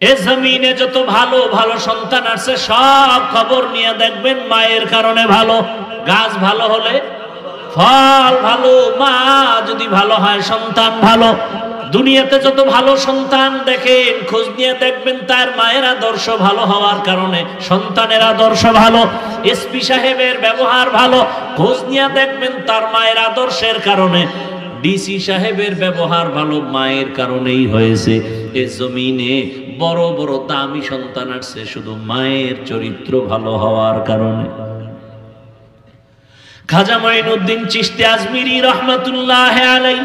এ জমিনে যত ভালো ভালো সন্তান আছে সব খবর নিয়ে দেখবেন মায়ের কারণে ভালো। গাছ ভালো হলে ফল ভালো, মা যদি ভালো হয় সন্তান ভালো। দুনিয়াতে যত ভালো সন্তান দেখেন খোঁজ নিয়ে দেখবেন তার মায়ের আদর্শ ভালো হওয়ার কারণে সন্তানের আদর্শ ভালো। এসপি সাহেবের ব্যবহার ভালো, খোঁজ নিয়ে দেখবেন তার মায়ের আদর্শের কারণে। ডিসি সাহেবের ব্যবহার ভালো, মায়ের কারণেই হয়েছে। এ জমিনে বড় বড় দামি সন্তান আসছে শুধু মায়ের চরিত্র ভালো হওয়ার কারণে। খাজা মঈনুদ্দিন চিশতি আজমিরি রহমাতুল্লাহ আলাইহি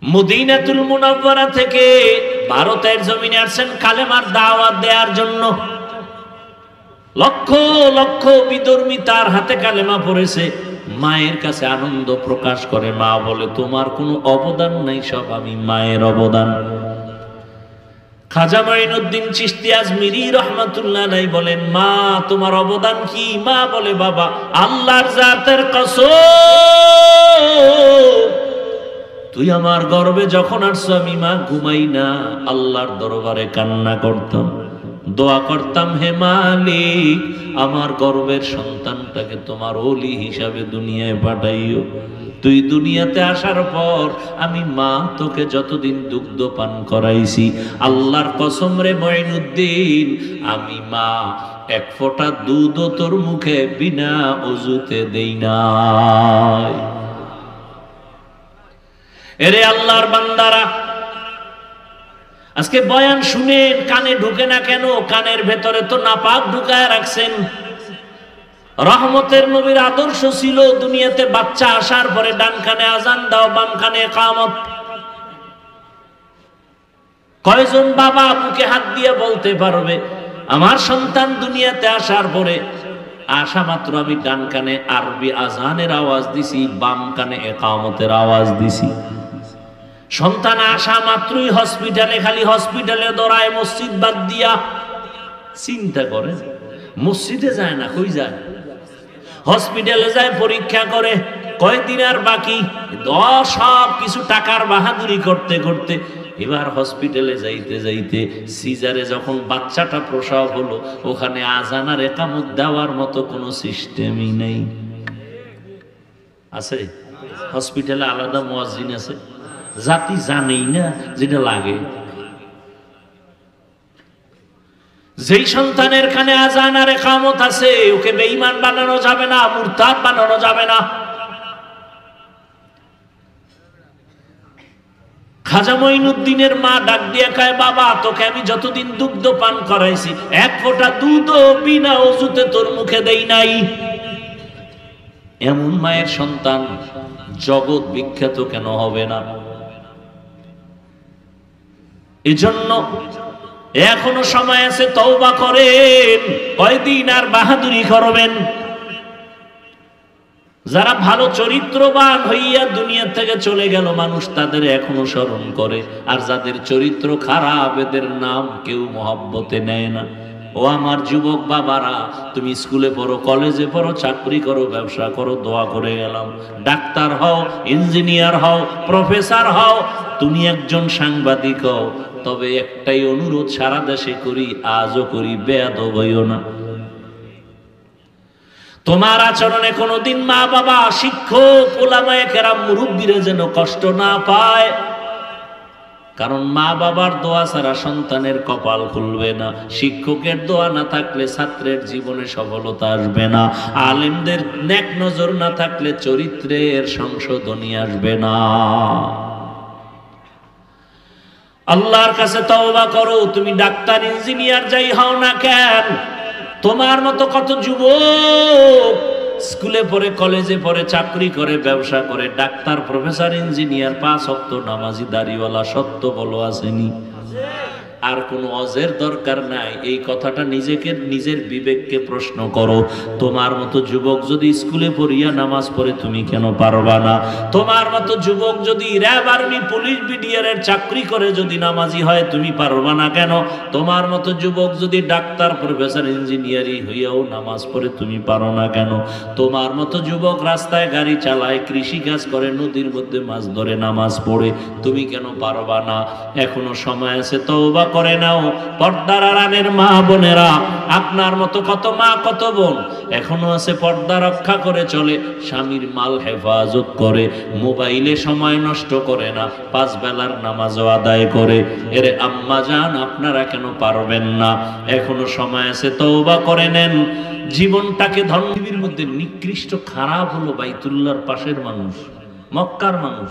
মদিনাতুল মুনাওয়ারা থেকে ভারতের জমিনে আসছেন কালেমার দাওয়াত দেওয়ার জন্য। লক্ষ লক্ষ বিধর্মী তার হাতে কালেমা পড়েছে। মায়ের কাছে আনন্দ প্রকাশ করে, মা বলে তোমার কোনো অবদান নাই, সব আমি মায়ের অবদান। খাজা মঈনুদ্দিন চিশতি আজমিরি রহমাতুল্লাহ আলাইহি বলেন, মা তোমার অবদান কি? মা বলে, বাবা আল্লাহর জাতের কসম, তুই আমার গর্ভে যখন আসছো আমি মা ঘুমাই না, আল্লাহর দরবারে কান্না করতাম, দোয়া করতাম, হে মালিক আমার গর্ভের সন্তানটাকে তোমার ওলি হিসাবে দুনিয়ায় পাঠাইও। তুই দুনিয়াতে আসার পর আমি মা তোকে যতদিন দুগ্ধ পান করাইছি, আল্লাহর কসম রে মঈনুদ্দিন, আমি মা এক ফোঁটা দুধও তোর মুখে বিনা ওযুতে দেই নাই। এরে আল্লাহর বান্দারা, আজকে বয়ান শুনেন, কানে ঢুকে না কেন? কানের ভেতরে তো নাপাক ঢুকায় রাখছেন। রহমতের নবীর আদর্শ ছিল দুনিয়াতে বাচ্চা আসার পরে ডান কানে আজান দাও, বাম কানে ইকামত। কয়জন বাবা বুকে হাত দিয়ে বলতে পারবে আমার সন্তান দুনিয়াতে আসার পরে আসা মাত্র আমি ডান কানে আরবি আজানের আওয়াজ দিছি, বাম কানে ইকামতের আওয়াজ দিছি। সন্তান আসা মাত্রই হসপিটালে, খালি হসপিটালে দৌড়ায়, মসজিদ বাদ দিয়া। চিন্তা করে, মসজিদে যায় না, কই যায়? হসপিটালে যায়, পরীক্ষা করে, কয়দিন আর বাকি, সব কিছু টাকার বাহাদুরি করতে করতে এবার হসপিটালে যাইতে যাইতে সিজারে যখন বাচ্চাটা প্রসব হলো, ওখানে আজান আর ইকামত দেওয়ার মতো কোনো সিস্টেমই নেই। আছে হসপিটালে আলাদা মুয়াজ্জিন আছে, জাতি জানেই না যেটা লাগে। যেই সন্তানের কানে আজান আর ইকামত আছে ওকে বেঈমান বানানো যাবে না, মুরতাদ বানানো যাবে না। খাজা মঈনুদ্দিনের মা ডাক দিয়ে কয়, বাবা তোকে আমি যতদিন দুগ্ধ পান করাইছি এক ফোঁটা দুধও বিনা ওযুতে তোর মুখে দেই নাই। এমন মায়ের সন্তান জগৎ বিখ্যাত কেন হবে না? এজন্য এখনো সময় আছে, তওবা করেন। কয়দিন আর বাহাদুরি করবেন? যারা ভালো চরিত্রবান হইয়া দুনিয়া থেকে চলে গেল মানুষ তাদের এখনো স্মরণ করে, আর যাদের চরিত্র খারাপ এদের নাম কেউ মহব্বতে নেয় না। ও আমার যুবক বাবারা, তুমি স্কুলে পড়ো, কলেজে পড়ো, চাকরি করো, ব্যবসা করো, দোয়া করে গেলাম, ডাক্তার হও, ইঞ্জিনিয়ার হও, প্রফেসর হও, তুমি একজন সাংবাদিক হও, তবে একটাই অনুরোধ সারা দেশে করি, আজও করি, বেয়াদব হইও না। তোমার আচরণে কোনোদিন মা বাবা, শিক্ষক, উলামায়ে কেরাম, মুরব্বীরা যেন কষ্ট না পায়। কারণ মা বাবার দোয়া ছাড়া সন্তানের কপাল খুলবে না, শিক্ষকের দোয়া না থাকলে ছাত্রের জীবনে সফলতা আসবে না, আলেমদের নেক নজর না থাকলে চরিত্রের সংশোধনী আসবে না। আল্লাহর কাছে তওবা করো। তুমি ডাক্তার, ইঞ্জিনিয়ার যাই হও না কেন, তোমার মতো কত যুবক স্কুলে পড়ে, কলেজে পড়ে, চাকরি করে, ব্যবসা করে, ডাক্তার, প্রফেসর, ইঞ্জিনিয়ার, 5 ওয়াক্ত নামাজি, দাড়িওয়ালা, সত্য বলো আসেনি? আর কোনো অজের দরকার নাই। এই কথাটা নিজেকে, নিজের বিবেককে প্রশ্ন করো। তোমার মতো যুবক যদি স্কুলে পড়িয়া নামাজ পড়ে তুমি কেন পারবা না? তোমার মতো যুবক যদি র্যাব, আর্মি, পুলিশ, বিডিআরের চাকরি করে যদি নামাজি হয় তুমি পারবা না কেন? তোমার মতো যুবক যদি ডাক্তার, প্রফেসর, ইঞ্জিনিয়ারিং হইয়াও নামাজ পড়ে তুমি পারো না কেন? তোমার মতো যুবক রাস্তায় গাড়ি চালায়, কৃষি কাজ করে, নদীর মধ্যে মাছ ধরে, নামাজ পড়ে, তুমি কেন পারবা না? এখনো সময় আছে, তওবা করে নাও। পর্দার আড়ালের মা বোনেরা, আপনার মতো কত মা কত বোন এখনো আছে পর্দা রক্ষা করে চলে, স্বামীর মাল হেফাজত করে, মোবাইলে সময় নষ্ট করে না, 5 বেলার নামাজও আদায় করে। এরে আম্মা জান, আপনারা কেন পারবেন না? এখনো সময় আছে, তওবা করে নেন। জীবনটাকে ধর্মের মধ্যে নিকৃষ্ট খারাপ হলো বাইতুল্লাহর পাশের মানুষ, মক্কার মানুষ।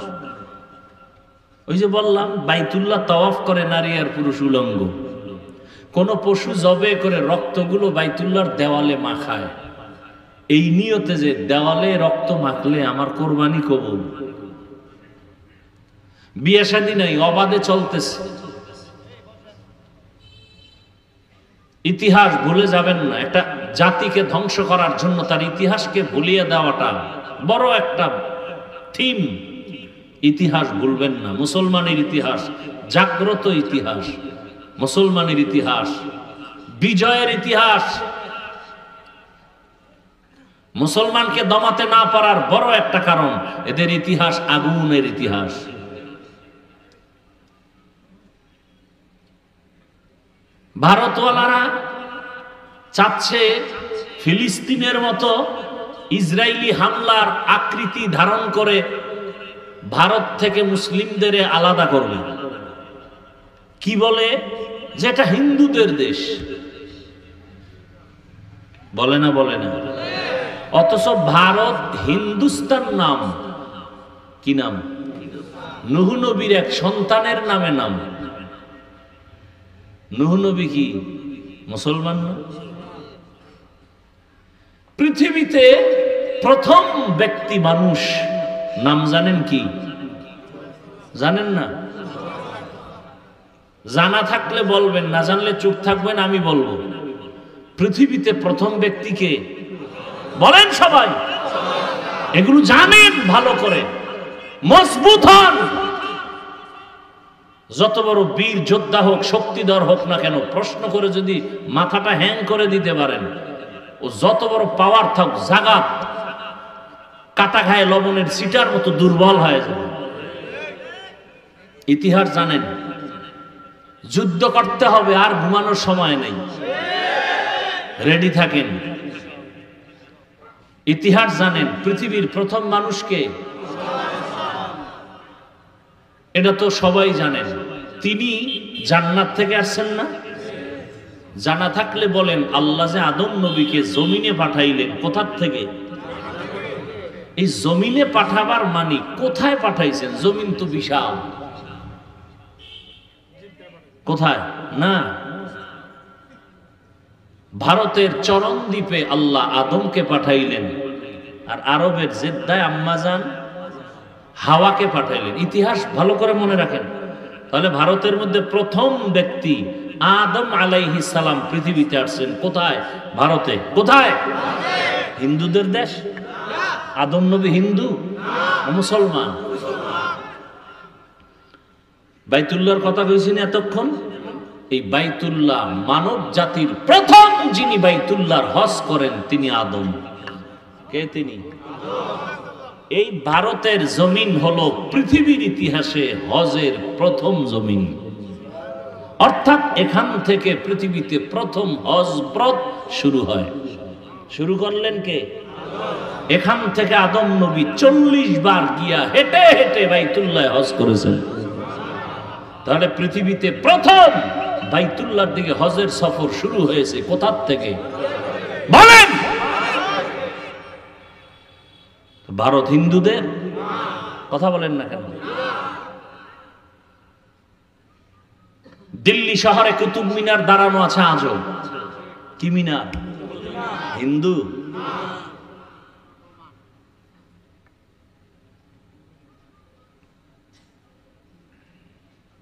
ওই যে বললাম, বাইতুল্লাহ তাওয়াফ করে নারী আর পুরুষ উলঙ্গ। কোন পশু জবে করে রক্তগুলো বাইতুল্লাহর দেওয়ালে মাখায়, এই নিয়তে যে দেওয়ালে রক্ত মাখলে আমার কোরবানি কবুল। বিয়ে শাদী নাই, অবাধে চলতেছে। ইতিহাস ভুলে যাবেন না। একটা জাতিকে ধ্বংস করার জন্য তার ইতিহাসকে ভুলিয়ে দেওয়াটা বড় একটা থিম। ইতিহাস ভুলবেন না। মুসলমানের ইতিহাস জাগ্রত ইতিহাস, মুসলমানের ইতিহাস বিজয়ের ইতিহাস। মুসলমানকে দমাতে না পারার বড় একটা কারণ এদের ইতিহাস আগুনের ইতিহাস। ভারতওয়ালারা চাচ্ছে ফিলিস্তিনের মতো ইসরায়েলি হামলার আকৃতি ধারণ করে ভারত থেকে মুসলিমদের আলাদা করবে। কি বলে? যেটা হিন্দুদের দেশ। বলে না? বলে না? অথচ ভারত হিন্দুস্তান নাম। কি নাম? নূহ নবীর এক সন্তানের নামে নাম। নূহ নবী কি মুসলমান না? পৃথিবীতে প্রথম ব্যক্তি মানুষ নাম জানেন কি? জানেন না? জানা থাকলে বলবেন, না জানলে চুপ থাকবেন, আমি বলবো। পৃথিবীতে প্রথম ব্যক্তিকে বলেন সবাই। এগুলো জানেন ভালো করে, মজবুত হন। যত বড় বীর যোদ্ধা হোক, শক্তিধর হোক না কেন, প্রশ্ন করে যদি মাথাটা হ্যাং করে দিতে পারেন, ও যত বড় পাওয়ার থাক, জাগাত কাটা খায় লবণের সিটার মতো দুর্বল হয়ে যাবে। ইতিহাস জানেন। যুদ্ধ করতে হবে, আর ঘুমানোর সময় নেই, রেডি থাকেন। ইতিহাস জানেন। পৃথিবীর প্রথম মানুষকে, এটা তো সবাই জানেন, তিনি জান্নাত থেকে আসছেন না? জানা থাকলে বলেন, আল্লাহ যে আদম নবীকে জমিনে পাঠাইলেন, কোথার থেকে? এই জমিনে পাঠাবার মানে কোথায় পাঠাইছেন? জমিন তো বিশাল। কোথায়? না, ভারতের চরণ দ্বীপে আল্লাহ আদমকে পাঠাইলেন, আর আরবের জেদ্দায় আম্মাজান হাওয়াকে পাঠাইলেন। ইতিহাস ভালো করে মনে রাখেন। তাহলে ভারতের মধ্যে প্রথম ব্যক্তি আদম আলাইহিস সালাম পৃথিবীতে আসছেন কোথায়? ভারতে। কোথায়? হিন্দুদের দেশ। আদম নবী হিন্দু না মুসলমান? বাইতুল্লাহর কথা কইছেন এতক্ষণ। এই বাইতুল্লাহ, মানব জাতির প্রথম যিনি বাইতুল্লাহর হজ করেন তিনি আদম। কে তিনি? এই ভারতের জমিন হলো পৃথিবীর ইতিহাসে হজের প্রথম জমিন। অর্থাৎ এখান থেকে পৃথিবীতে প্রথম হজ ব্রত শুরু হয়। শুরু করলেন কে? এখান থেকে আদম নবী 40 বার গিয়া হেঁটে হেঁটে বাইতুল্লাহ হজ করেছেন। তাহলে পৃথিবীতে প্রথম বাইতুল্লাহর দিকে হজের সফর শুরু হয়েছে কোথার থেকে? বলেন। ভারত হিন্দুদের কথা বলেন না কেন? দিল্লি শহরে কুতুব মিনার দাঁড়ানো আছে আজও। কি মিনার? হিন্দু।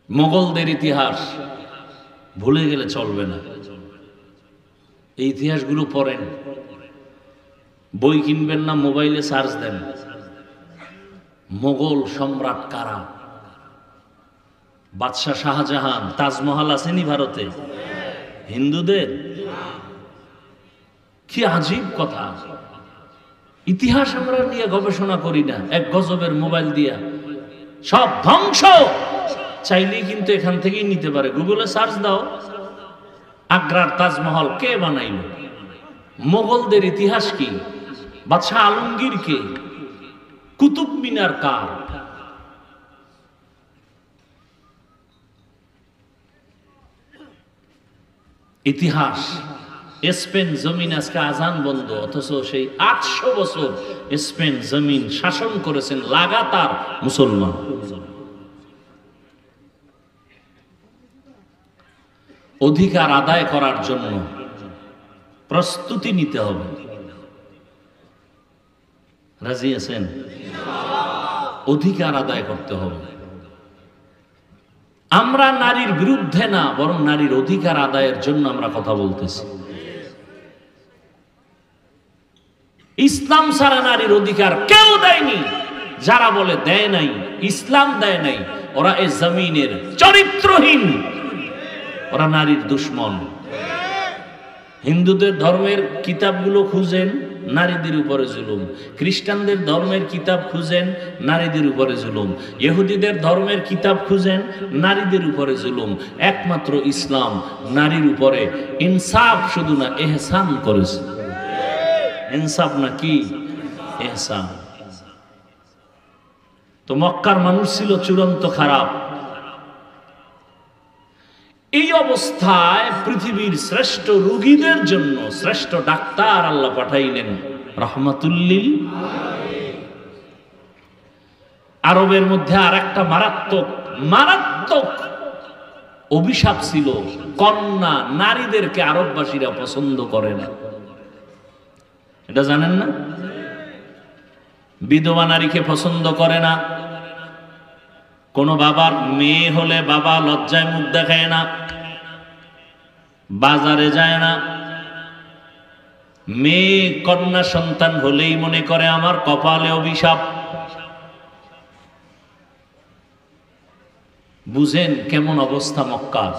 মোগলদের ইতিহাস ভুলে গেলে চলবে না। এই ইতিহাসগুলো পড়েন। বই কিনবেন না, মোবাইলে সার্চ দেন। মোগল সম্রাট কারা? বাদশাহ শাহজাহান। তাজমহল আসেনি ভারতে? হিন্দুদের। কি আজীব কথা। ইতিহাস আমরা নিয়ে গবেষণা করি না, এক গজবের মোবাইল দিয়া সব ধ্বংস। চাইলেই কিন্তু এখান থেকেই নিতে পারে। গুগলে সার্চ দাও, আগ্রার তাজমহল কে বানাইল, মোগলদের ইতিহাস কি, বাদশাহ আলমগীর কে, কুতুব মিনার কার। ইতিহাস। স্পেন জমিন আজকে আজান বন্ধ, অথচ সেই 800 বছর স্পেন জমিন শাসন করেছেন লাগাতার মুসলমান। অধিকার আদায় করার জন্য প্রস্তুতি নিতে হবে। রাজি আছেন? অধিকার আদায় করতে হবে। আমরা নারীর বিরুদ্ধে না, বরং নারীর অধিকার আদায়ের জন্য আমরা কথা বলতেছি। ইসলাম ছাড়া নারীর অধিকার কেউ দেয়নি। যারা বলে দেয় নাই, ইসলাম দেয় নাই, ওরা এই জমিনের চরিত্রহীন, ওরা নারীর দুশ্মন। হিন্দুদের ধর্মের কিতাবগুলো খুঁজেন, নারীদের উপরে জুলুম। খ্রিস্টানদের ধর্মের কিতাব খুঁজেন, নারীদের উপরে জুলুম। ইহুদিদের ধর্মের কিতাব খুঁজেন, নারীদের উপরে জুলুম। একমাত্র ইসলাম নারীর উপরে ইনসাফ শুধু না, এহসান করেছে। ইনসাফ না কি? এহসান। তো মক্কার মানুষ ছিল চূড়ান্ত খারাপ। এই অবস্থায় পৃথিবীর শ্রেষ্ঠ রোগীদের জন্য শ্রেষ্ঠ ডাক্তার আল্লাহ পাঠাইলেন রাহমাতুল্লিল। আরবের মধ্যে আর একটা মারাত্মক অভিশাপ ছিল, কন্যা নারীদেরকে আরববাসীরা পছন্দ করে না। এটা জানেন না? বিধবা নারীকে পছন্দ করে না। কোন বাবার মেয়ে হলে বাবা লজ্জায় মুখ দেখায় না, বাজারে যায় না। মেয়ে কন্যা সন্তান হলেই মনে করে আমার কপালে অভিশাপ। বুঝেন কেমন অবস্থা মক্কার।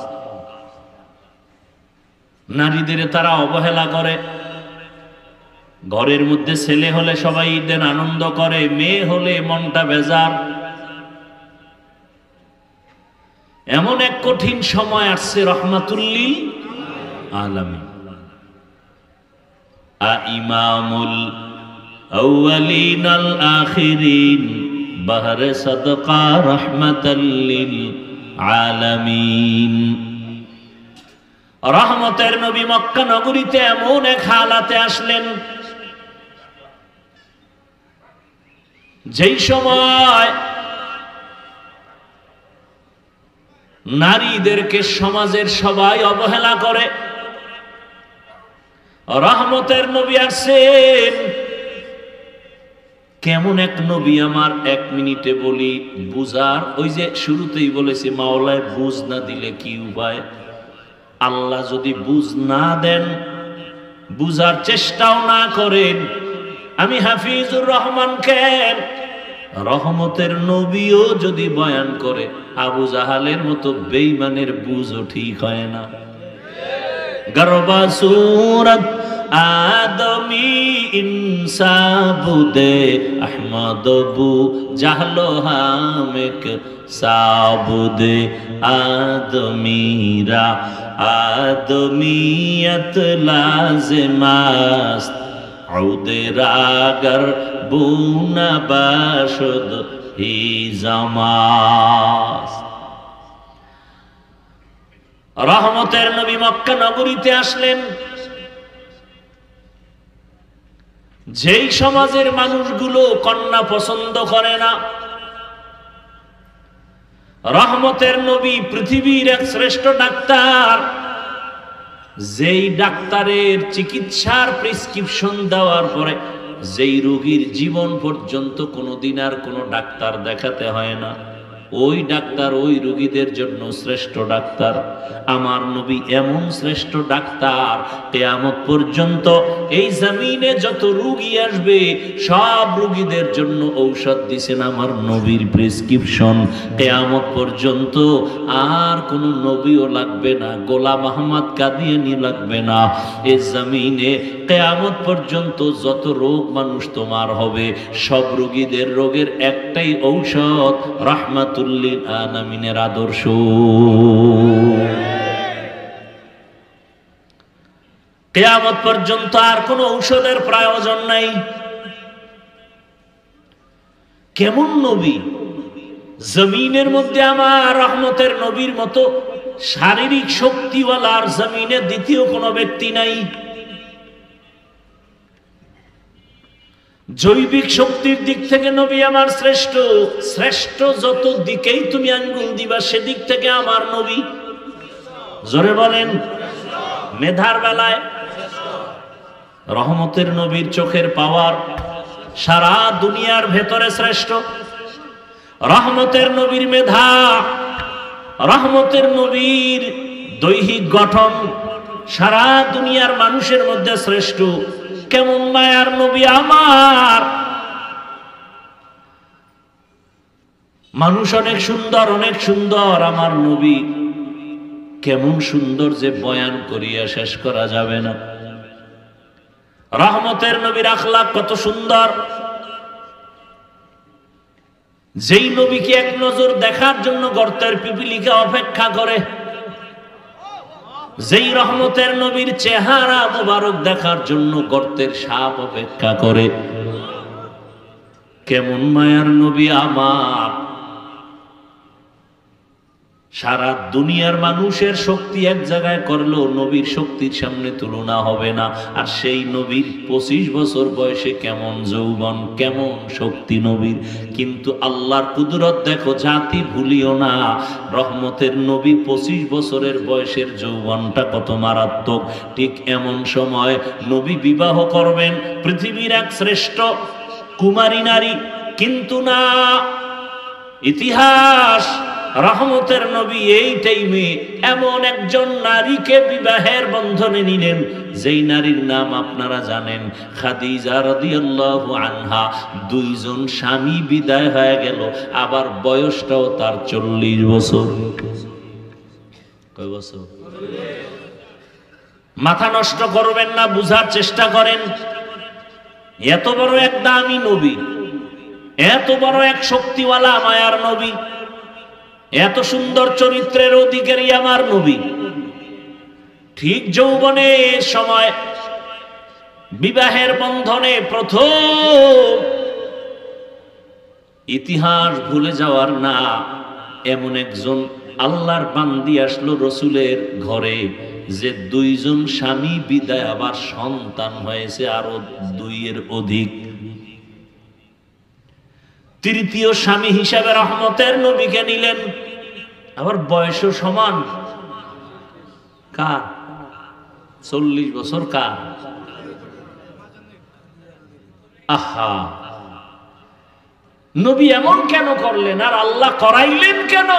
নারীদের তারা অবহেলা করে। ঘরের মধ্যে ছেলে হলে সবাই ঈদের আনন্দ করে, মেয়ে হলে মনটা বেজার। এমন এক কঠিন সময় আসছে রহমাতুল্লিল আলামিন। ইমামুল আউয়ালিন আল আখিরিন বাহরে সাদকা রাহমাতাল্লিল আলামিন। রহমতের নবী মক্কা নগরীতে এমন এক হালাতে আসলেন, যেই সময় নারীদেরকে সমাজের সবাই অবহেলা করে। রহমতের নবী আসছেন। কেমন এক নবী আমার 1 মিনিটে বলি বুঝার। ওই যে শুরুতেই বলেছি, মাওলায় বুঝ না দিলে কি উপায়। আল্লাহ যদি বুঝ না দেন, বুঝার চেষ্টাও না করেন, আমি হাফিজুর রহমান কেন, রহমতের নবীও যদি বয়ান করে, আবু জাহালের মতো বেঈমানের বুঝও ঠিক হয় না। গরবা সুরত আদমি ইনসাবুদে আহমদ বু জাহলো হামেক সাবুদে আদমিরা আদমিয়ত লাজমাস্ত আউদেরাগর বুনা বাসদ হি জামাস। রহমতের নবী মক্কা নগরীতে আসলেন, যেই সমাজের মানুষগুলো কন্যা পছন্দ করে না। রহমতের নবী পৃথিবীর এক শ্রেষ্ঠ ডাক্তার, যেই ডাক্তারের চিকিৎসার প্রেসক্রিপশন দেওয়ার পরে যেই রোগীর জীবন পর্যন্ত কোনোদিন আর কোনো ডাক্তার দেখাতে হয় না, ওই ডাক্তার ওই রোগীদের জন্য শ্রেষ্ঠ ডাক্তার। আমার নবী এমন শ্রেষ্ঠ ডাক্তার, কিয়ামত পর্যন্ত এই জমিনে যত রোগী আসবে সব রোগীদের জন্য ঔষধ দিয়েছেন আমার নবীর প্রেসক্রিপশন। কিয়ামত পর্যন্ত আর কোনো নবীও লাগবে না, গোলাম আহমদ কাদিয়ানী লাগবে না। এই জমিনে কিয়ামত পর্যন্ত যত রোগ মানুষ তোমার হবে, সব রোগীদের রোগের একটাই ঔষধ, রাহমাতুল লিল আলামিনের আদর্শ। কিয়ামত পর্যন্ত আর কোনো ঔষধের প্রয়োজন নাই। কেমন নবী? জমিনের মধ্যে আমার রহমতের নবীর মতো শারীরিক শক্তিওয়ালা আর জমিনে দ্বিতীয় কোনো ব্যক্তি নাই। জৈবিক শক্তির দিক থেকে নবী আমার শ্রেষ্ঠ। শ্রেষ্ঠ যত দিকেই তুমি আঙ্গুল দিবা সেদিক থেকে আমার নবী। জোরে বলেন। মেধার বেলায় রহমতের নবীর চোখের পাওয়ার সারা দুনিয়ার ভেতরে শ্রেষ্ঠ। রহমতের নবীর মেধা, রহমতের নবীর দৈহিক গঠন সারা দুনিয়ার মানুষের মধ্যে শ্রেষ্ঠ। কেমন মায়ার নবী আমার! মানুষ অনেক সুন্দর, অনেক সুন্দর, আমার নবী কেমন সুন্দর যে বয়ান করিয়া শেষ করা যাবে না। রহমতের নবীর আখলাক কত সুন্দর! যেই নবীকে এক নজর দেখার জন্য গর্তের পিপিলিকা অপেক্ষা করে, যেই রহমতের নবীর চেহারা মোবারক দেখার জন্য গর্তের সাপ অপেক্ষা করে। কেমন মায়ার নবী আমার! সারা দুনিয়ার মানুষের শক্তি এক জায়গায় করলেও নবীর শক্তির সামনে তুলনা হবে না। আর সেই নবীর 25 বছর বয়সে কেমন যৌবন, কেমন শক্তি নবীর! কিন্তু আল্লাহর কুদরত দেখো, জাতি ভুলিও না। রহমতের নবী 25 বছরের বয়সের যৌবনটা কত মারাত্মক। ঠিক এমন সময় নবী বিবাহ করবেন পৃথিবীর এক শ্রেষ্ঠ কুমারী নারী, কিন্তু না, ইতিহাস রহমতের নবী এই টাইমে এমন একজন নারীকে বিবাহের বন্ধনে নিলেন, যেই নারীর নাম আপনারা জানেন, খাদিজা রাদিয়াল্লাহু আনহা। 2 জন স্বামী বিদায় হয়ে গেল, আবার বয়সটাও তার 40 বছর। কয় বছর? মাথা নষ্ট করবেন না, বুঝার চেষ্টা করেন। এত বড় এক দামি নবী, এত বড় এক শক্তিওয়ালা মায়ার নবী, এত সুন্দর চরিত্রের অধিকারী আমার নবী, ঠিক যৌবনের সময় বিবাহের বন্ধনে প্রথম, ইতিহাস ভুলে যাওয়ার না, এমন একজন আল্লাহর বান্দি আসলো রসুলের ঘরে, যে 2 জন স্বামী বিদায়, আবার সন্তান হয়েছে আরো 2 এর অধিক। তৃতীয় স্বামী হিসাবে রহমতের নবীকে নিলেন, আবার বয়সও সমান। কার? 40 বছর। কার? আহা, নবী এমন কেন করলেন আর আল্লাহ করাইলেন কেন?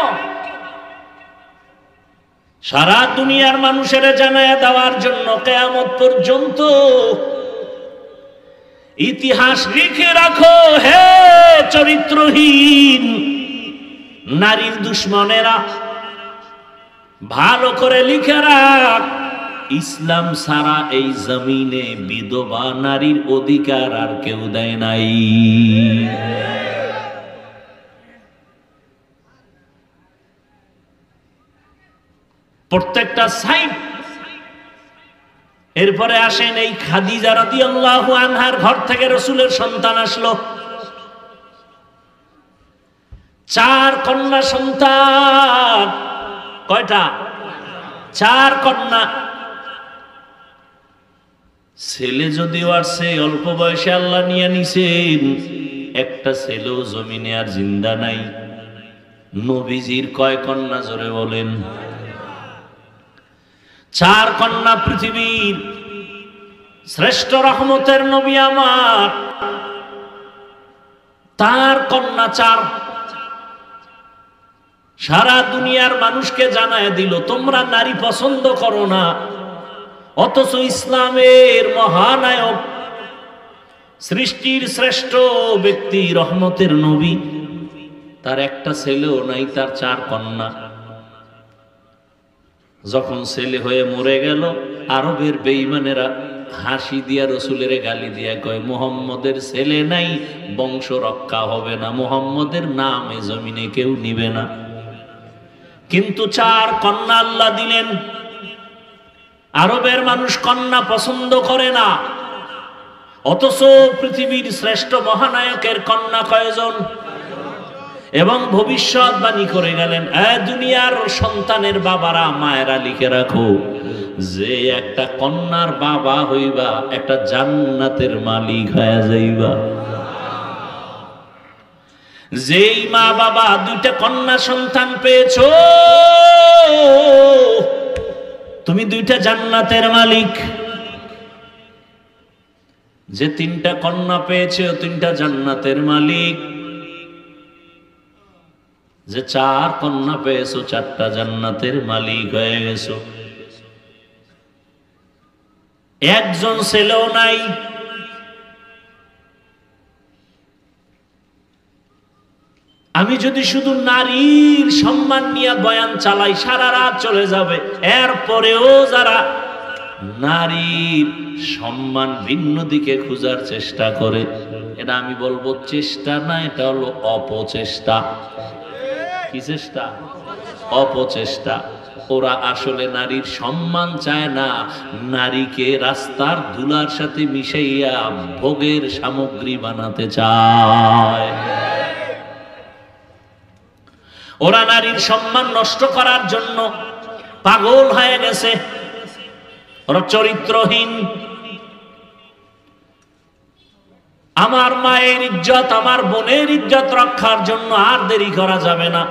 সারা দুনিয়ার মানুষের জানায়া দেওয়ার জন্য কিয়ামত পর্যন্ত ইতিহাস লিখে রাখো। হে চরিত্রহীন নারীর দুশ্মনেরা, ভালো করে লিখে রাখ, ইসলাম ছাড়া এই জমিনে বিধবা নারীর অধিকার আর কেউ দেয় নাই। প্রত্যেকটা সাইড। এরপরে আসেন এই খাদিজা রাদিয়াল্লাহু আনহার ঘর থেকে রাসূলের সন্তান আসলো। 4 কন্যা সন্তান। কয়টা? 4 কন্যা। ছেলে যদিও আসছে, অল্প বয়সে আল্লাহ নিয়ে নিছেন, একটা ছেলেও জমিনে আর জিন্দা নাই। নবীজির কয় কন্যা? জোরে বলেন। 4 কন্যা। পৃথিবীর শ্রেষ্ঠ রহমতের নবী আমার, তার কন্যা 4। সারা দুনিয়ার মানুষকে জানায় দিল, তোমরা নারী পছন্দ করো না, অথচ ইসলামের মহানায়ক, সৃষ্টির শ্রেষ্ঠ ব্যক্তি, রহমতের নবী, তার একটা ছেলেও নাই, তার 4 কন্যা। যখন ছেলে হয়ে মরে গেল, আরবের বেঈমানেরা হাসি দিয়া রসুলের গালি দিয়া কয়, মুহাম্মদের ছেলে নাই, বংশ রক্ষা হবে না, মুহাম্মদের নাম এ জমিনে কেউ নিবে না। কিন্তু 4 কন্যা আল্লাহ দিলেন। আরবের মানুষ কন্যা পছন্দ করে না, অথচ পৃথিবীর শ্রেষ্ঠ মহানায়কের কন্যা কয়জন? এবং ভবিষ্যৎবাণী করে গেলেন, দুনিয়ার সন্তানের বাবারা, মায়েরা লিখে রাখো, যে একটা কন্যার বাবা হইবা একটা জান্নাতের মালিক হয়ে যাইবা। যেই মা বাবা 2টা কন্যা সন্তান পেয়েছো, তুমি 2টা জান্নাতের মালিক। যে 3টা কন্যা পেয়েছো, 3টা জান্নাতের মালিক। যে 4 কন্যা পেয়েছো, 4টা জান্নাতের মালিক হয়ে গেছো। একজন ছেলেও নাই। আমি যদি শুধু নারীর সম্মান নিয়ে বয়ান চালাই, সারা রাত চলে যাবে। এরপরেও যারা নারীর সম্মান ভিন্ন দিকে খোঁজার চেষ্টা করে, এটা আমি বলবো চেষ্টা না, এটা হলো অপচেষ্টা। কি চেষ্টা? অপচেষ্টা। ওরা আসলে নারীর সম্মান চায় না, নারীকে রাস্তার ধুলার সাথে মিশাইয়া ভোগের সামগ্রী বানাতে চায়। ওরা নারীর সম্মান নষ্ট করার জন্য পাগল হয়ে গেছে। ওরা চরিত্রহীন। আমার মায়ের ইজ্জত, আমার বোনের ইজ্জত রক্ষার জন্য আর দেরি করা যাবে না।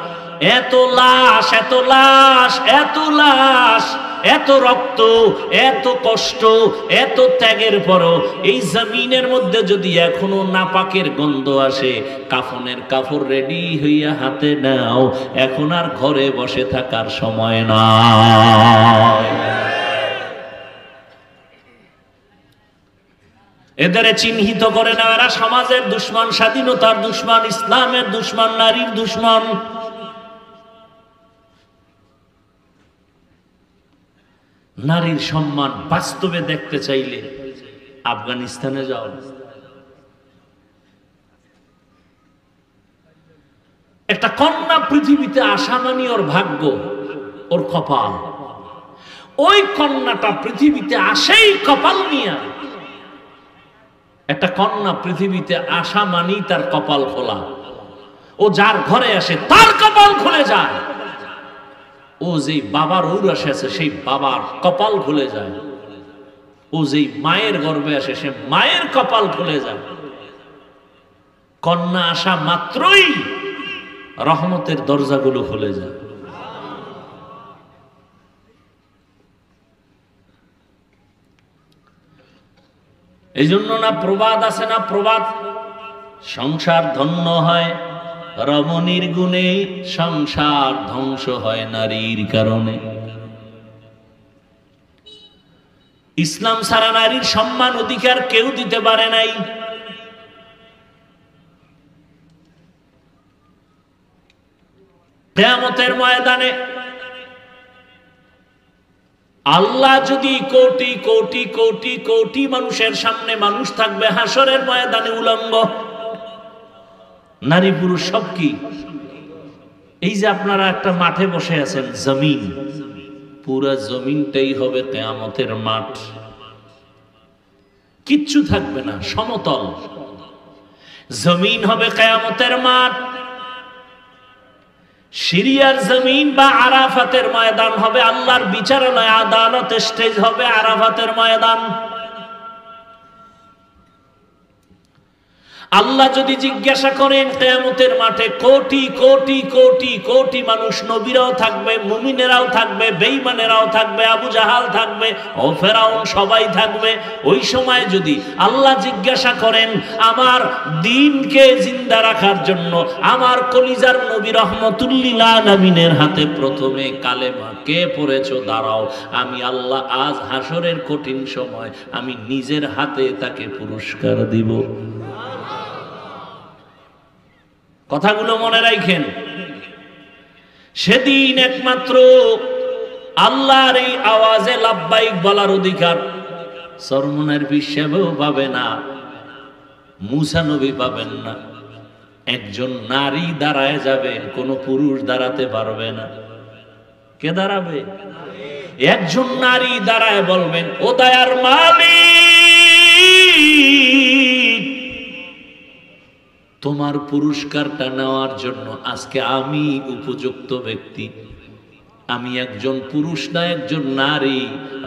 এত লাশ, এত লাশ, এত লাশ, এত রক্ত, এত কষ্ট, এত ত্যাগের পরও এই জমিনের মধ্যে যদি এখনো নাপাকের গন্ধ আসে, কাফনের কাপড় রেডি হইয়া হাতে নাও, এখন আর ঘরে বসে থাকার সময় নয়। এদের চিহ্নিত করে না, এরা সমাজের দুশ্মন, স্বাধীনতার দুশ্মন, ইসলামের দুশ্মন, নারীর দুশ্মন। নারীর সম্মান বাস্তবে দেখতে চাইলে আফগানিস্তানে যাও। একটা কন্যা পৃথিবীতে আসা মানে ওর ভাগ্য, ওর কপাল। ওই কন্যাটা পৃথিবীতে আসেই কপাল নিয়ে। একটা কন্যা পৃথিবীতে আসা মানেই তার কপাল খোলা। ও যার ঘরে আসে তার কপাল খুলে যায়। ও যেই বাবার ঔরসে আছে সেই বাবার কপাল খুলে যায়। ও যেই মায়ের গর্ভে আসে সে মায়ের কপাল খুলে যায়। কন্যা আসা মাত্রই রহমতের দরজাগুলো খুলে যায়। এই জন্য না প্রবাদ আছে না, প্রবাদ, সংসার ধন্য হয় রমণীর গুণে, সংসার ধ্বংস হয় নারীর কারণে। ইসলাম ছাড়া নারীর সম্মান অধিকার কেউ দিতে পারে নাই। কিয়ামতের ময়দানে আল্লাহ যদি কোটি কোটি কোটি কোটি মানুষের সামনে, মানুষ থাকবে হাসরের ময়দানে উলঙ্গ, নারী পুরুষ সব কি? এই যে আপনারা একটা মাঠে বসে আছেন, জমিন, পুরা জমিনটাই হবে কিয়ামতের মাঠ। কিচ্ছু থাকবে না, সমতল জমিন হবে কিয়ামতের মাঠ। সিরিয়ার জমিন বা আরাফাতের ময়দান হবে আল্লাহর বিচারালয়, আদালত স্টেজ হবে আরাফাতের ময়দান। আল্লাহ যদি জিজ্ঞাসা করেন কিয়ামতের মাঠে, কোটি কোটি কোটি কোটি মানুষ, নবীরাও থাকবে, মুমিনেরাও থাকবে, বেঈমানেরাও থাকবে, আবু জাহাল থাকবে, ও ফেরাউন, সবাই থাকবে। ওই সময় যদি আল্লাহ জিজ্ঞাসা করেন আমার দ্বীনকে জিন্দা রাখার জন্য আমার কলিজার নবী রহমতুল্লিল আলামিনের হাতে প্রথমে কালেমা কে পড়েছো, দাঁড়াও, আমি আল্লাহ আজ হাসরের কঠিন সময় আমি নিজের হাতে তাকে পুরস্কার দিব। কথাগুলো মনে রাখেন। সেদিন একমাত্র আল্লাহর এই আওয়াজে লাব্বাইক বলার অধিকার চরমনের হিসেবেও পাবে না, মুসা নবী পাবেন না। একজন নারী দাঁড়ায় যাবেন, কোন পুরুষ দাঁড়াতে পারবে না। কে দাঁড়াবে? একজন নারী দাঁড়ায় বলবেন, ও দয়ার মালিক, তোমার পুরস্কারটা নেওয়ার জন্য আজকে আমি উপযুক্ত ব্যক্তি। আমি একজন পুরুষ না, একজন নারী,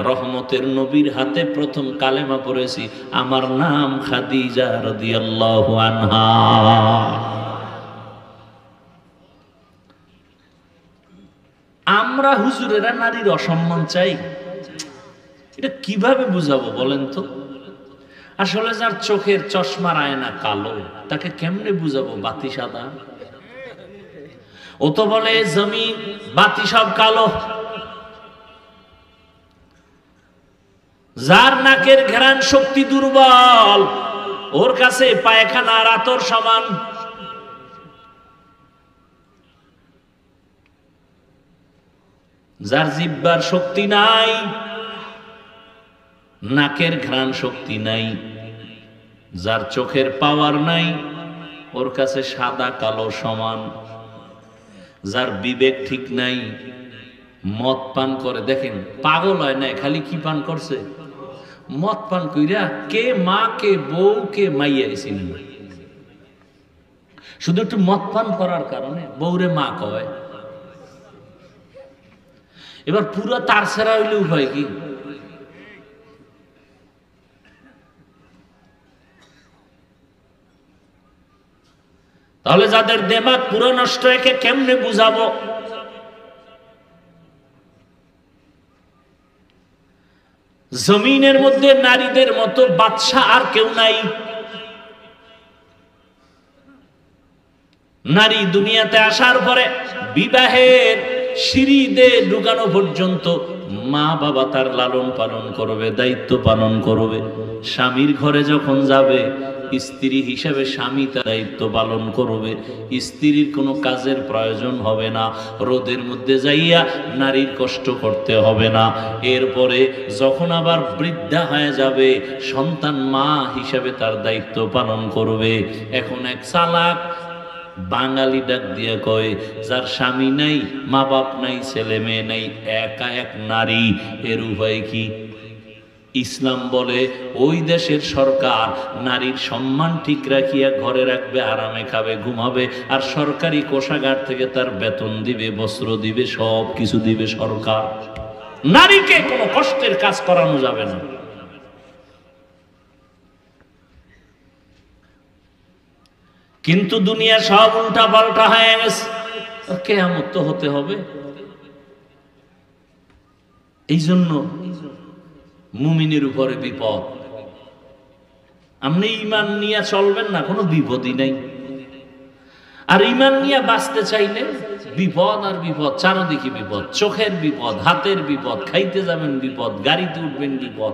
রহমতের নবীর হাতে প্রথম কালেমা পড়েছি, আমার নাম খাদিজা রাদিয়াল্লাহু আনহা। আমরা হুজুরেরা নারীর অসম্মান চাই, এটা কিভাবে বুঝাবো বলেন তো? আসলে যার চোখের চশমার আয়না কালো, তাকে কেমনে বুঝাবো বাতি সাদা? ও তো বলে জমিন বাতি সব কালো। যার নাকের ঘ্রাণ শক্তি দুর্বল, ওর কাছে পায়খানা আর আতর সমান। যার জিহ্বার শক্তি নাই, নাকের ঘ্রাণ শক্তি নাই, যার চোখের পাওয়ার নাই, ওর কাছে সাদা কালো সমান। যার বিবেক ঠিক নাই, মদ পান করে, দেখেন পাগল হয় না, খালি কি পান করছে? মদ পান কইরা কে মা, কে বউ, কে মাইয়া এসেছিল, শুধু একটু মদ পান করার কারণে বউরে মা কয়। এবার পুরো তার ছেড়া হইলে উপায় কি? তাহলে যাদের দেমাগ পুরো নষ্ট, একে কেমনে বুঝাবো? জমিনের মধ্যে নারীদের মতো বাদশা আর কেউ নাই। নারী দুনিয়াতে আসার পরে বিবাহের সিঁড়িতে ঢুকানো পর্যন্ত মা বাবা তার লালন পালন করবে, দায়িত্ব পালন করবে। স্বামীর ঘরে যখন যাবে, স্ত্রী হিসেবে স্বামী তার দায়িত্ব পালন করবে। স্ত্রীর কোনো কাজের প্রয়োজন হবে না, রোদের মধ্যে যাইয়া নারীর কষ্ট করতে হবে না। এরপরে যখন আবার বৃদ্ধা হয়ে যাবে, সন্তান মা হিসেবে তার দায়িত্ব পালন করবে। এখন এক চালাক বাঙালি ডাক দিয়ে কয়, যার স্বামী নাই, মা বাপ নাই, ছেলে মেয়ে নাই, একা এক নারী, এর উপায় কি? ইসলাম বলে ওই দেশের সরকার নারীর সম্মান ঠিক রাখিয়া ঘরে রাখবে, আরামে খাবে, ঘুমাবে, আর সরকারি কোষাগার থেকে তার বেতন দিবে, বস্ত্র দিবে, সব কিছু দিবে সরকার। নারীকে কোনো কষ্টের কাজ করানো যাবে না। কিন্তু দুনিয়া সব উল্টা পাল্টা হয়ে গেছে, কিয়ামত তো হতে হবে। এই জন্য মুমিনের উপরে বিপদ। আপনি ঈমান নিয়ে চলবেন না, কোনো বিপদই নাই। আর ঈমান নিয়ে বাঁচতে চাইলে বিপদ আর বিপদ, চারদিকে বিপদ। চোখের বিপদ, হাতের বিপদ, খাইতে যাবেন বিপদ, গাড়িতে উঠবেন বিপদ।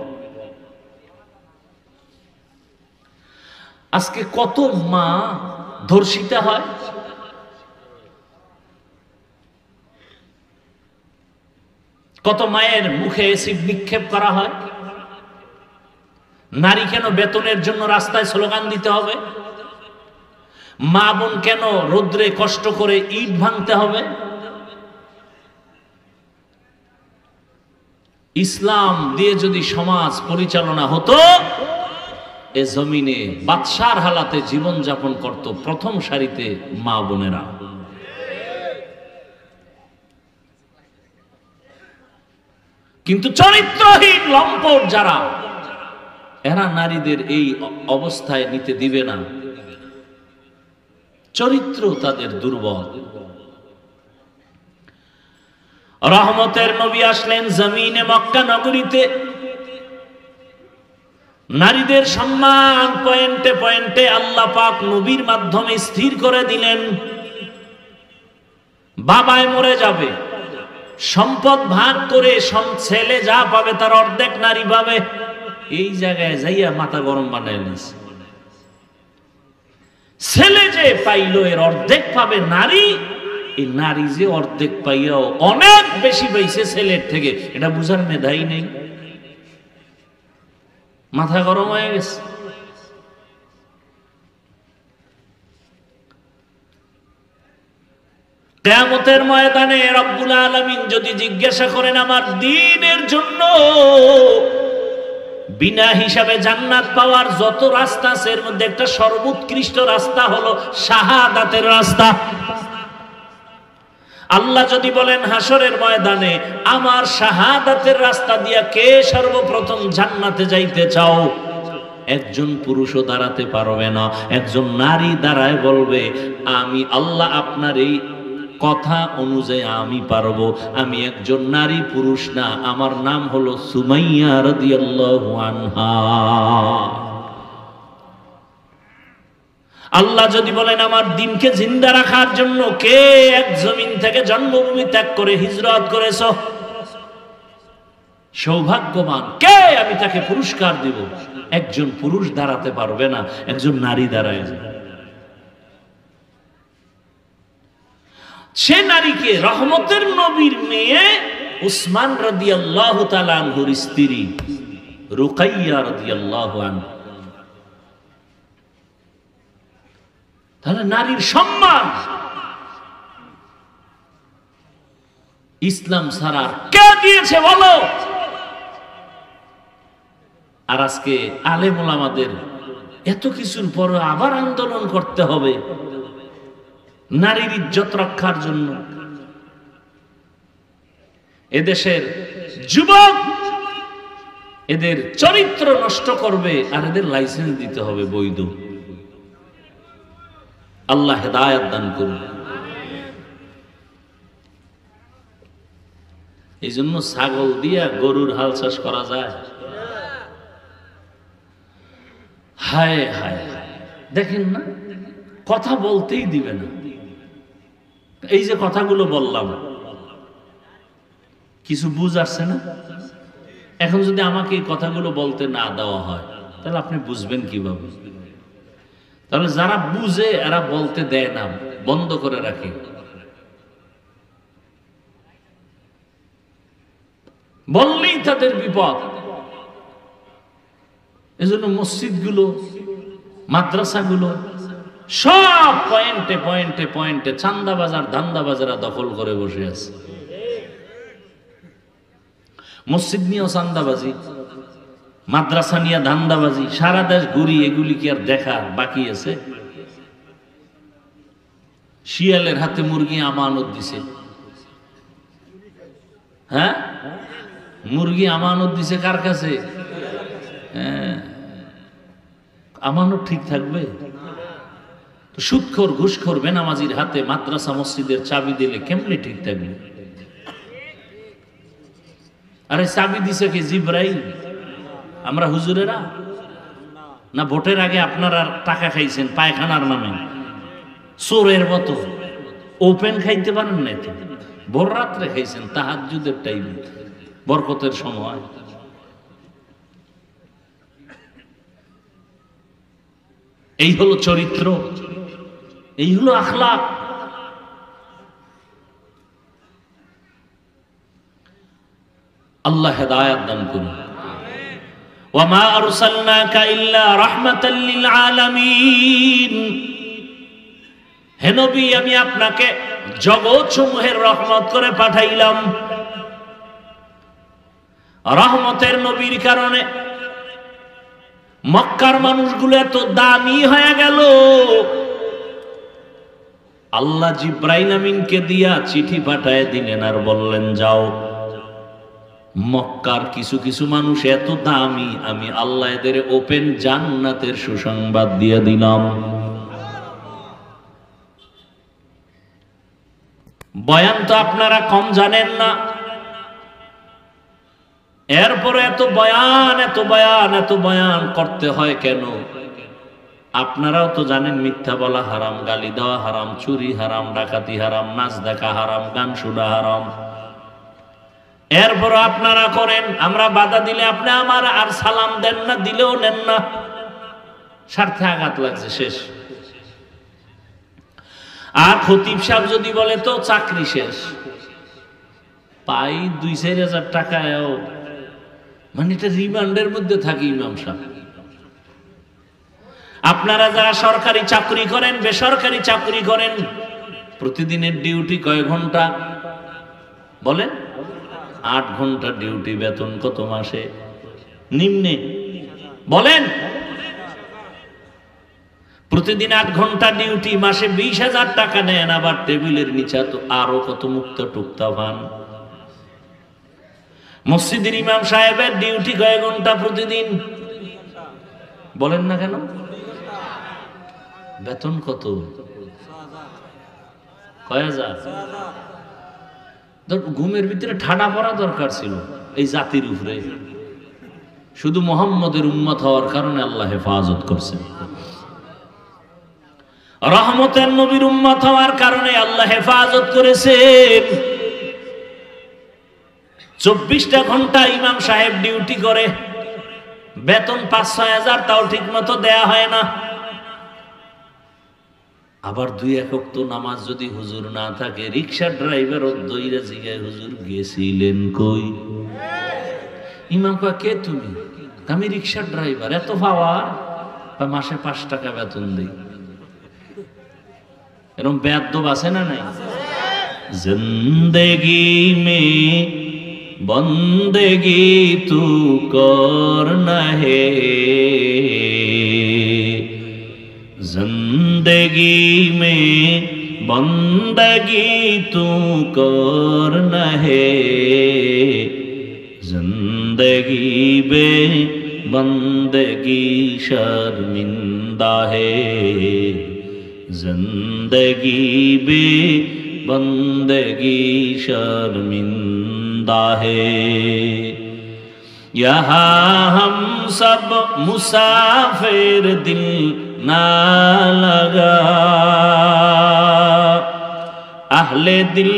আজকে কত মা ধর্ষিতা হয়, কত মায়ের মুখে এসিড নিক্ষেপ করা হয়। নারী কেন বেতনের জন্য রাস্তায় স্লোগান দিতে হবে? মা বোন কেন রোদ্রে কষ্ট করে ইট ভাঙতে হবে? ইসলাম দিয়ে যদি সমাজ পরিচালনা হতো, এ জমিনে বাদশার হালাতে জীবন যাপন করত প্রথম সারিতে মা বোনেরা। কিন্তু চরিত্রহীন লম্পট যারা, এরা নারীদের এই অবস্থায় নিতে দিবে না। চরিত্র তাদের দুর্বল। রহমতের নবী আসলেন জমিনে মক্কা নগরীতে। নারীদের সম্মান পয়েন্টে পয়েন্টে আল্লাহ পাক নবীর মাধ্যমে স্থির করে দিলেন। বাবায় মরে যাবে, সম্পদ ভাগ করে ছেলে যা পাবে তার অর্ধেক নারী পাবে। এই জায়গায় যাইয়া মাথা গরম বানায় নিছে। ছেলে যে পাইল এর অর্ধেক পাবে নারী, এই নারী যে অর্ধেক পাইয়াও অনেক বেশি পাইছে ছেলের থেকে, এটা বুঝার মেধাই নেই। মাথা গরম হয়ে গেছে। কিয়ামতের ময়দানে রব্বুল আলামিন যদি জিজ্ঞাসা করেন আমার দ্বীনের জন্য বিনা হিসাবে জান্নাত পাওয়ার যত রাস্তা আছে এর মধ্যে একটা সর্বোৎকৃষ্ট রাস্তা হলো শাহাদাতের রাস্তা। আল্লাহ যদি বলেন হাসরের ময়দানে আমার শাহাদাতের রাস্তা দিয়া কে সর্বপ্রথম জান্নাতে যাইতে চাও, একজন পুরুষও দাঁড়াতে পারবে না, একজন নারী দাঁড়ায় বলবে আমি আল্লাহ আপনার এই কথা অনুযায়ী আমি পারবো, আমি একজন নারী, পুরুষ না, আমার নাম হলো সুমাইয়া রাদিয়াল্লাহু আনহা। আল্লাহ যদি বলেন আমার দ্বীনকে জিন্দা রাখার জন্য কে এক জমিন থেকে জন্মভূমি ত্যাগ করে হিজরত করেছ, সৌভাগ্যবান কে, আমি তাকে পুরস্কার দিব, একজন পুরুষ দাঁড়াতে পারবে না, একজন নারী দাঁড়ায় যাবে। সে নারীকে রহমতের নবীর মেয়ে উসমান রাদিয়াল্লাহু তাআলা আনহুর স্ত্রী রুকাইয়া রাদিয়াল্লাহু আনহা। তাহলে নারীর সম্মান ইসলাম ছাড়া কে দিয়েছে বলো? আর আজকে আলেম ওলামাদের এত কিছুর পর আবার আন্দোলন করতে হবে নারীর ইজ্জত রক্ষার জন্য। এদেশের যুবক এদের চরিত্র নষ্ট করবে আর এদের লাইসেন্স দিতে হবে বৈধ। আল্লাহ হেদায়েত দান করুন। এই জন্য ছাগল দিয়া গরুর হাল চাষ করা যায়? হায় হায়, দেখেন না, কথা বলতেই দিবে না। এই যে কথাগুলো বললাম কিছু বুঝ আসছে না? এখন যদি আমাকে এই কথাগুলো বলতে না দেওয়া হয় তাহলে আপনি বুঝবেন কিভাবে? তাহলে যারা বুঝে এরা বলতে দেয় না, বন্ধ করে রাখে। বললেই তাদের বিপদ। এজন্য মসজিদগুলো, মাদ্রাসাগুলো সব পয়েন্টে পয়েন্টে পয়েন্টে চান্দাবাজার ধান্দাবাজারা দখল করে বসে আছে। মসজিদ নিয়েও চান্দাবাজি, মাদ্রাসা নিয়ে ধান্দাবাজি, সারা দেশ ঘুরি, এগুলি কি আর দেখা বাকি আছে? শিয়ালের হাতে মুরগি আমানত দিছে। হ্যাঁ, মুরগি আমানত দিছে কার কাছে? হ্যাঁ, আমানত ঠিক থাকবে? সুদখোর ঘুষখোর বেনামাজির হাতে মাদ্রাসা মসজিদের চাবি দিলে কেমনে ঠিক থাকবে? আরে চাবি দিছে কি জিব্রাইল? আমরা হুজুরেরা না? ভোটের আগে আপনারা টাকা খাইছেন পায়খানার নামে চোরের মতো, ওপেন খাইতে পারেন না, ভোর রাত্রে খাইছেন তাহাজ্জুদের টাইমে, বরকতের সময়। এই হলো চরিত্র, এই হলো আখলাক। আল্লাহ হেদায়েত দান করুন। ওয়ামা আরসালনাকা ইল্লা রাহমাতাল লিল আলামিন। হে নবী, আমি আপনাকে জগৎ সমূহের রহমত করে পাঠাইলাম। রহমতের নবীর কারণে মক্কার মানুষগুলো এত দামি হয়ে গেল। আল্লাহ জিব্রাইল আমিনকে দিয়া চিঠি পাঠায় দিলেন আর বললেন যাও, মক্কার কিছু কিছু মানুষ এত দামি, আমি আল্লাহ এদের ওপেন জান্নাতের সুসংবাদ দিয়ে দিলাম। বয়ান তো আপনারা কম জানেন না, এরপরে এত বয়ান এত বয়ান এত বয়ান করতে হয় কেন? আপনারাও তো জানেন মিথ্যা বলা হারাম, গালি দেওয়া হারাম, চুরি হারাম, ডাকাতি হারাম, নাচ দেখা হারাম, গান শোনা হারাম। এরপর আপনারা করেন, আমরা বাধা দিলে আপনি আমার আর সালাম দেন না, দিলেও নেন না, স্বার্থে আঘাত লাগছে, শেষ। আর খতিব সাহেব যদি বলে তো চাকরি শেষ। পাই 2-4 হাজার টাকায়ও মানে এটা রিমান্ডের মধ্যে থাকি ইমাম সাহেব। আপনারা যারা সরকারি চাকরি করেন, বেসরকারি চাকরি করেন, প্রতিদিনের ডিউটি কয় ঘন্টা বলেন? 8 ঘন্টা ডিউটি, বেতন কত মাসে নিম্নে বলেন? প্রতিদিন 8 ঘন্টা ডিউটি, মাসে 20,000 টাকা নেন, আবার টেবিলের নিচে তো আরো কত মুক্তা টুক্তা পান। মসজিদের ইমাম সাহেবের ডিউটি কয় ঘন্টা প্রতিদিন বলেন না কেন? বেতন কত? কয় হাজার? ঘুমের ভিতরে ঠাডা পড়া দরকার ছিল এই জাতির উপরে। শুধু মুহাম্মদের উম্মত হওয়ার কারণে আল্লাহ হেফাজত করছেন। রহমতের নবীর উম্মত হওয়ার কারণে আল্লাহ হেফাজত করেছেন। 24টা ঘন্টা ইমাম সাহেব ডিউটি করে, বেতন 5-6 হাজার, তাও ঠিক মতো দেয়া হয় না। আবার 2-1 ওয়াক্ত নামাজ যদি হুজুর না থাকে, রিক্সা ড্রাইভার দইরা জিগায়, হুজুর গেছিলেন কই? ইমাম কয়, কে তুমি? আমি রিক্সা ড্রাইভার। এত পাওয়া? মাসে 5 টাকা বেতন দেই। এরকম বেয়াদব আছে না নাই? জিন্দেগি মে বন্দেগি তু করনা হে, जिंदगी में बंदगी तू करना है, जिंदगी बे बंदगी शर्मिंदा है, जिंदगी बे बंदगी शर्मिंदा है। यहाँ हम सब मुसाफिर दिल ना लगा, अहले दिल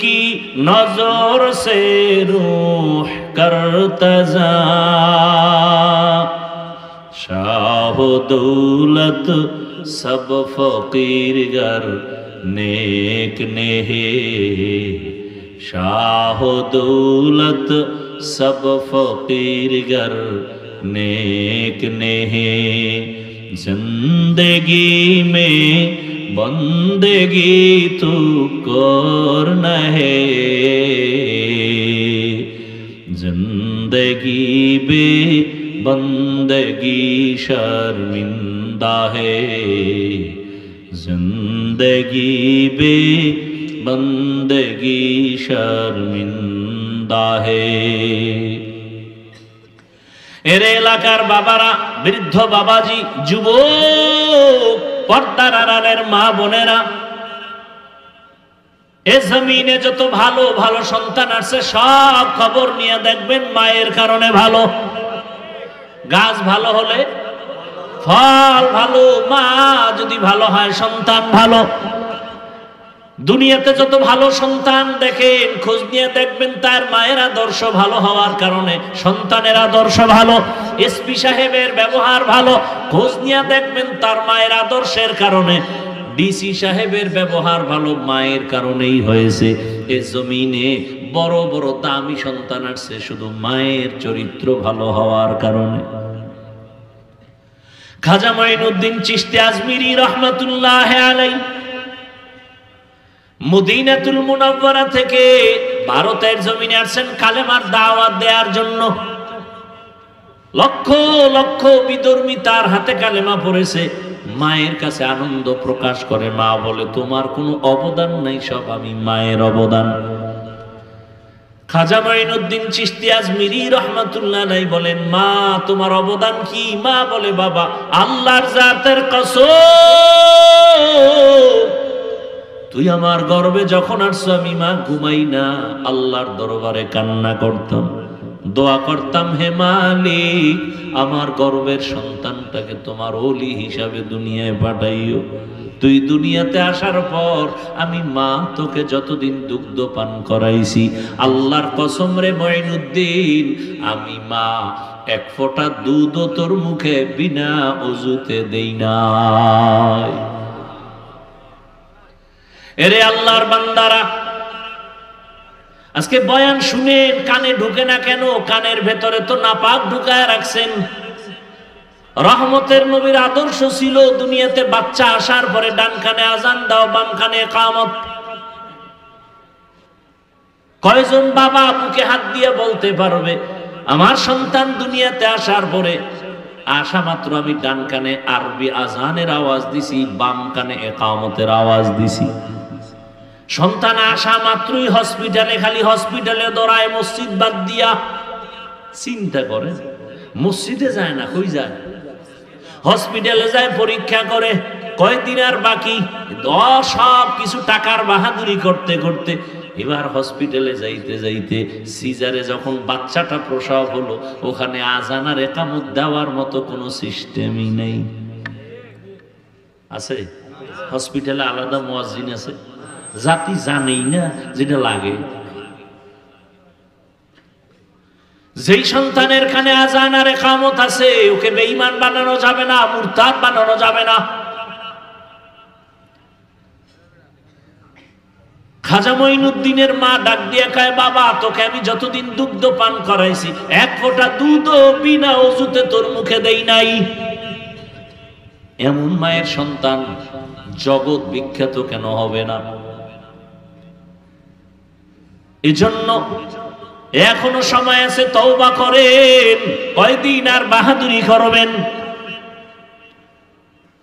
की नजर से रूह करता जा, शाह दौलत सब फकीर गर नेक ने है, शाह दौलत सब फकीर गर नेक ने है, जिंदगी में बंदगी तू करना है, जिंदगी बे बंदगी शर्मिंदा है, जिंदगी बे बंदगी शर्मिंदा है। এর এলাকার বাবারা, বৃদ্ধ বাবাজি, যুবক, পর্দার আড়ালের মা বোনেরা, এ জমিনে যত ভালো ভালো সন্তান আছে সব খবর নিয়ে দেখবেন মায়ের কারণে ভালো। গাছ ভালো হলে ফল ভালো, মা যদি ভালো হয় সন্তান ভালো। দুনিয়াতে যত ভালো সন্তান দেখেন, খোঁজ নিয়ে দেখবেন তার মায়ের আদর্শ ভালো হওয়ার কারণে সন্তানের আদর্শ ভালো। এসপি সাহেবের ব্যবহার ভালো, খোঁজ নিয়ে দেখবেন তার মায়ের আদর্শের কারণে। ডিসি সাহেবের ব্যবহার ভালো, মায়ের কারণেই হয়েছে। এ জমিনে বড় বড় দামি সন্তান আসছে শুধু মায়ের চরিত্র ভালো হওয়ার কারণে। খাজা মঈনুদ্দিন চিশতি আজমিরি রহমাতুল্লাহ আলাইহি মদিনাতুল মুনাওয়ারা থেকে ভারতের জমিনে আসছেন কালেমার দাওয়াত দেওয়ার জন্য। লক্ষ লক্ষ বিধর্মী তার হাতে কালেমা পড়েছে। মায়ের কাছে আনন্দ প্রকাশ করে, মা বলে তোমার কোনো অবদান নাই, সব আমি মায়ের অবদান। খাজা মঈনুদ্দিন চিশতি আজমিরি রহমাতুল্লাহ আলাইহি বলেন, মা তোমার অবদান কি? মা বলে, বাবা আল্লাহর জাতের কসম, তুই আমার গর্বে যখন আসছো আমি মা ঘুমাই না, আল্লাহর দরবারে কান্না করতাম, দোয়া করতাম, হে মালিক আমার গর্বের সন্তানটাকে তোমার ওলি হিসাবে দুনিয়ায় পাঠাইও। তুই দুনিয়াতে আসার পর আমি মা তোকে যতদিন দুগ্ধ পান করাইছি, আল্লাহর কসম রে মঈনুদ্দিন, আমি মা 1 ফোঁটা দুধও তোর মুখে বিনা ওযুতে দেই নাই। এরে আল্লাহর বান্দারা, আজকে বয়ান শুনেন, কানে ঢুকে না কেন? কানের ভেতরে তো নাপাক ঢুকায় রাখছেন। রহমতের নবীর আদর্শ ছিল দুনিয়াতে বাচ্চা আসার পরে ডান কানে আজান দাও, বাম কানে ইকামত। কয়জন বাবা মুখে হাত দিয়ে বলতে পারবে আমার সন্তান দুনিয়াতে আসার পরে আসা মাত্র আমি ডান কানে আরবি আজানের আওয়াজ দিছি, বাম কানে ইকামতের আওয়াজ দিছি। সন্তান আসা মাত্রই হসপিটালে, খালি হসপিটালে দৌড়ায়, মসজিদ বাদ দিয়া। চিন্তা করে, মসজিদে যায় না, কই যায়? হসপিটালে যায়, পরীক্ষা করে, কয়দিন আর বাকি, সব কিছু টাকার বাহাদুরি করতে করতে এবার হসপিটালে যাইতে যাইতে সিজারে যখন বাচ্চাটা প্রসব হলো, ওখানে আজান আর ইকামত দেওয়ার মতো কোনো সিস্টেমই নেই। আছে? হসপিটালে আলাদা মুয়াজ্জিন আছে, জাতি জানেই না যেটা লাগে। যেই সন্তানের কানে আজান আর ইকামত আছে, ওকে বেঈমান বানানো যাবে না, মুরতাদ বানানো যাবে না। খাজা মঈনুদ্দিনের মা ডাক দিয়ে কয়, বাবা তোকে আমি যতদিন দুগ্ধ পান করাইছি, এক ফোঁটা দুধও বিনা ওযুতে তোর মুখে দেই নাই। এমন মায়ের সন্তান জগৎ বিখ্যাত কেন হবে না? এজন্য এখনো সময় আছে, তওবা করেন। কয়দিন আর বাহাদুরি করবেন?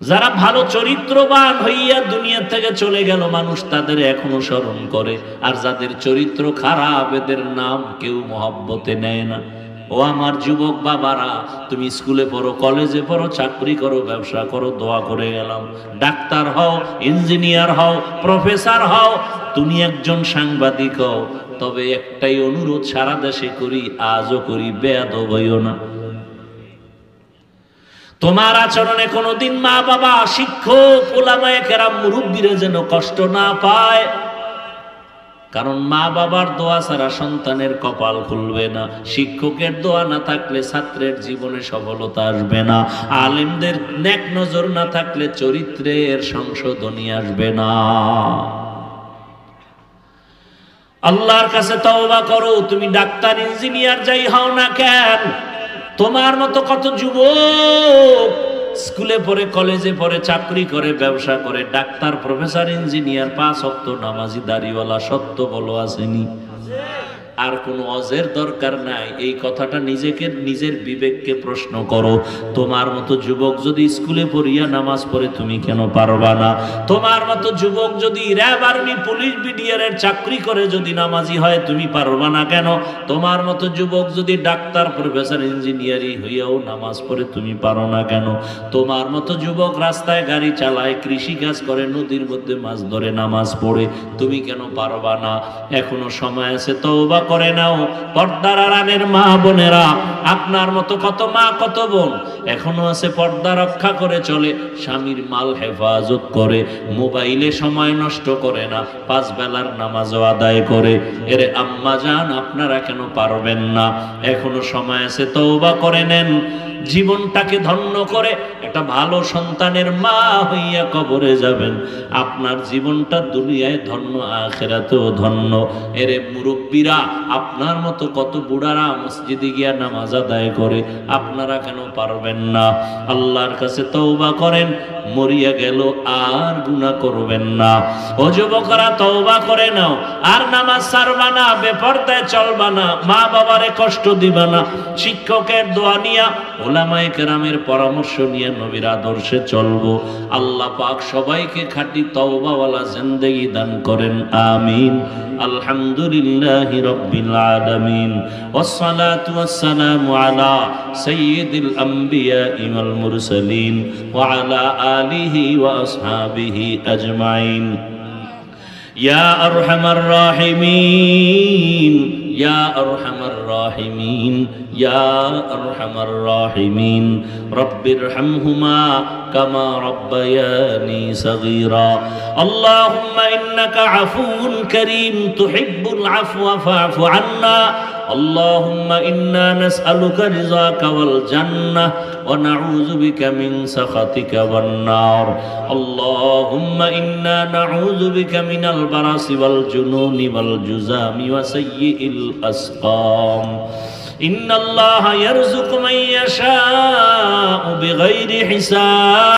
যারা ভালো চরিত্রবান হইয়া দুনিয়া থেকে চলে গেল, মানুষ তাদের এখনো স্মরণ করে। আর যাদের চরিত্র খারাপ, এদের নাম কেউ মহব্বতে নেয় না। ও আমার যুবক বাবারা, তুমি স্কুলে পড়ো, কলেজে পড়ো, চাকরি করো, ব্যবসা করো, দোয়া করে গেলাম। ডাক্তার হও, ইঞ্জিনিয়ার হও, প্রফেসর হও, তুমি একজন সাংবাদিক হও, তবে একটাই অনুরোধ সারা দেশে করি, আজও করি, বেয়াদব হইও না। তোমার আচরণে কোনোদিন মা বাবা, শিক্ষক, উলামায়ে কেরাম, মুরব্বীরা যেন কষ্ট না পায়। কারণ মা বাবার দোয়া ছাড়া সন্তানের কপাল খুলবে না। শিক্ষকের দোয়া না থাকলে ছাত্রের জীবনে সফলতা আসবে না। আলেমদের নেক নজর না থাকলে চরিত্রের সংশোধনী আসবে না। আল্লাহর কাছে তওবা করো। তুমি ডাক্তার, ইঞ্জিনিয়ার যাই হও না কেন, তোমার মতো কত যুবক স্কুলে পড়ে, কলেজে পড়ে, চাকরি করে, ব্যবসা করে, ডাক্তার, প্রফেসর, ইঞ্জিনিয়ার, 5 ওয়াক্ত নামাজি, দাড়িওয়ালা, সত্য বলো আসেনি? আর কোনো অজের দরকার নাই। এই কথাটা নিজের বিবেককে প্রশ্ন করো। তোমার মতো যুবক যদি স্কুলে পড়িয়া নামাজ পড়ে, তুমি কেন পারবা না? তোমার মতো যুবক যদি র্যাব, আর্মি, পুলিশ, বিডিআরের চাকরি করে যদি নামাজি হয়, তুমি পারবা না কেন? তোমার মতো যুবক যদি ডাক্তার, প্রফেসর, ইঞ্জিনিয়ারিং হইয়াও নামাজ পড়ে, তুমি পারো না কেন? তোমার মতো যুবক রাস্তায় গাড়ি চালায়, কৃষি কাজ করে, নদীর মধ্যে মাছ ধরে, নামাজ পড়ে, তুমি কেন পারবা না? এখনো সময় আছে, তওবা করে নাও। পর্দার আড়ালের মা বোনেরা, আপনার মতো কত মা, কত বোন এখনো আছে পর্দা রক্ষা করে চলে, স্বামীর মাল হেফাজত করে, মোবাইলে সময় নষ্ট করে না, 5 বেলার নামাজও আদায় করে। এরে আম্মা জান, আপনারা কেন পারবেন না? এখনো সময় আছে, তওবা করে নেন। জীবনটাকে ধন্য করে একটা ভালো সন্তানের মা হইয়া কবরে যাবেন। আপনার জীবনটা দুনিয়ায় ধন্য, আখিরাতেও ধন্য। এরে মুরব্বীরা, আপনার মতো কত বুড়ারা মসজিদে গিয়া নামাজ আদায় করে, আপনারা কেন পারবেন না? আল্লাহর কাছে তওবা করেন, মরিয়া গেল আর গুনাহ করবেন না। ও যুবকরা, তওবা করে নাও, আর নামাজ ছাড়বা না, বেপরদায় চলবা না, মা বাবারে কষ্ট দিবা না। শিক্ষকের দোয়া নিয়া, উলামায়ে কেরামের পরামর্শ নিয়ে নবীর আদর্শে চলবো। আল্লাহ পাক সবাইকে খাঁটি তওবাওয়ালা জিন্দেগি দান করেন, আমিন। আলহামদুলিল্লাহি রাব্বিল আলামিন, ওয়াসসালাতু ওয়াসসালামু আলা সাইয়্যিদিল আমবিয়া ওয়াল মুরসালিন ওয়া আলা আলিহি ওয়া আসহাবিহি আজমাইন। ইয়া আরহামার রাহিমিন, ইয়া আরহামার রাহিমিন, ইয়া আরহামার রাহিমিন। রব্বিরহামহুমা কামা রাব্বায়ানি সগীরা। আল্লাহুম্মা ইন্নাকা আফুউন কারীম তুহিব্বুল আফওয়া ফা'ফু আন্না। اللهم إنا نسألك رضاك والجنة ونعوذ بك من سخطك والنار اللهم إنا نعوذ بك من البرص والجنون والجذام وسيء الأسقام إن الله يرزق من يشاء بغير حساب